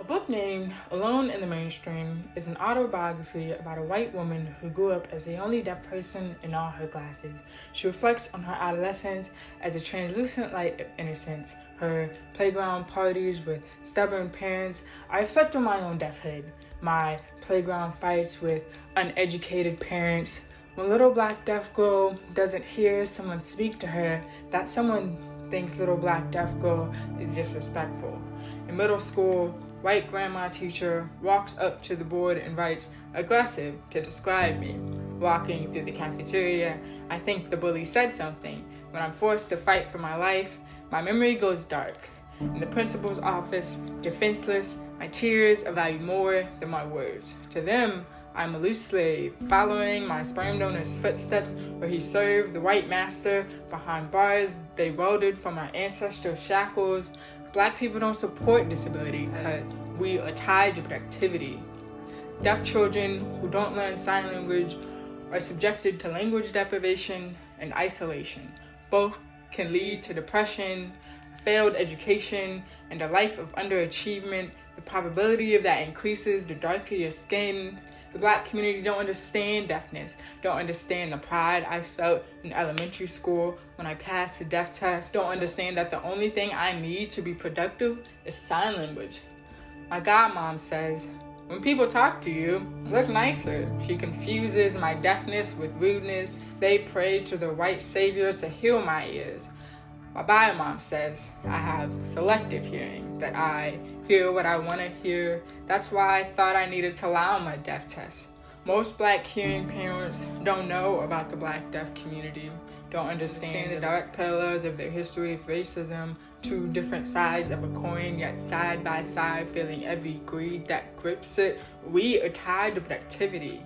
A book named Alone in the Mainstream is an autobiography about a white woman who grew up as the only deaf person in all her classes. She reflects on her adolescence as a translucent light of innocence, her playground parties with stubborn parents. I reflect on my own deafhood, my playground fights with uneducated parents. When little black deaf girl doesn't hear someone speak to her, that someone thinks little black deaf girl is disrespectful. In middle school, white grandma teacher walks up to the board and writes aggressive to describe me. Walking through the cafeteria, I think the bully said something. When I'm forced to fight for my life, my memory goes dark. In the principal's office, defenseless, my tears are valued more than my words. To them, I'm a loose slave, following my sperm donor's footsteps where he served the white master behind bars they welded from our ancestral shackles. Black people don't support disability because we are tied to productivity. Deaf children who don't learn sign language are subjected to language deprivation and isolation. Both can lead to depression, failed education, and a life of underachievement. The probability of that increases the darker your skin. The Black community don't understand deafness, don't understand the pride I felt in elementary school when I passed the deaf test, don't understand that the only thing I need to be productive is sign language. My godmom says, when people talk to you, look nicer. She confuses my deafness with rudeness. They pray to the white savior to heal my ears. My biomom says I have selective hearing, that I hear what I want to hear. That's why I thought I needed to allow my deaf test. Most Black hearing parents don't know about the Black deaf community, don't understand the direct parallels of their history of racism, two different sides of a coin, yet side by side, feeling every greed that grips it. We are tied to productivity.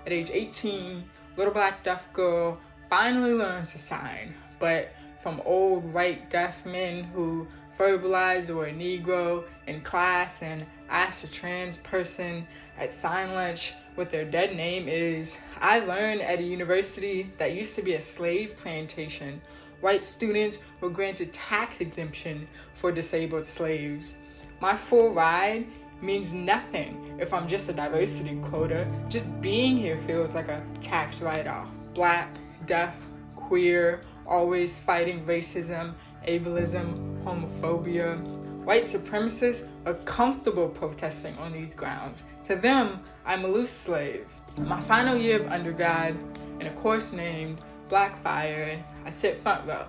At age 18, little Black deaf girl finally learns to sign, but from old white deaf men who verbalize or a Negro in class and ask a trans person at sign lunch what their dead name is. I learned at a university that used to be a slave plantation. White students were granted tax exemption for disabled slaves. My full ride means nothing if I'm just a diversity quota. Just being here feels like a tax write-off. Black, deaf, queer, always fighting racism, ableism, homophobia. White supremacists are comfortable protesting on these grounds. To them, I'm a loose slave. In my final year of undergrad, in a course named Black Fire, I sit front row.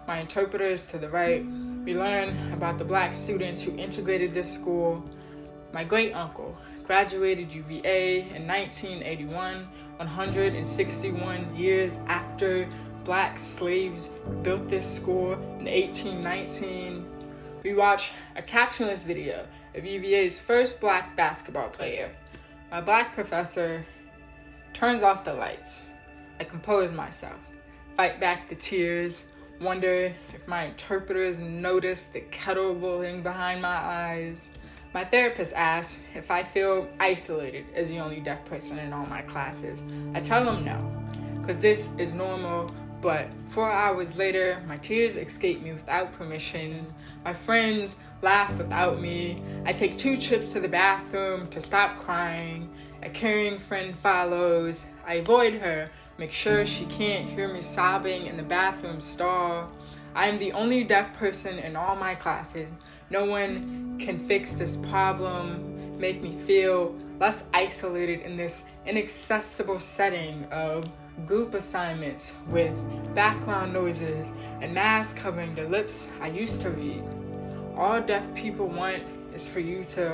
My interpreter is to the right. We learn about the Black students who integrated this school. My great uncle graduated UVA in 1981, 161 years after Black slaves built this school in 1819. We watch a captionless video of UVA's first Black basketball player. My Black professor turns off the lights. I compose myself, fight back the tears, wonder if my interpreters notice the kettle rolling behind my eyes. My therapist asks if I feel isolated as the only deaf person in all my classes. I tell him no, because this is normal. But 4 hours later, my tears escape me without permission. My friends laugh without me. I take 2 trips to the bathroom to stop crying. A caring friend follows. I avoid her, make sure she can't hear me sobbing in the bathroom stall. I am the only deaf person in all my classes. No one can fix this problem, make me feel less isolated in this inaccessible setting of group assignments with background noises and masks covering the lips I used to read. All deaf people want is for you to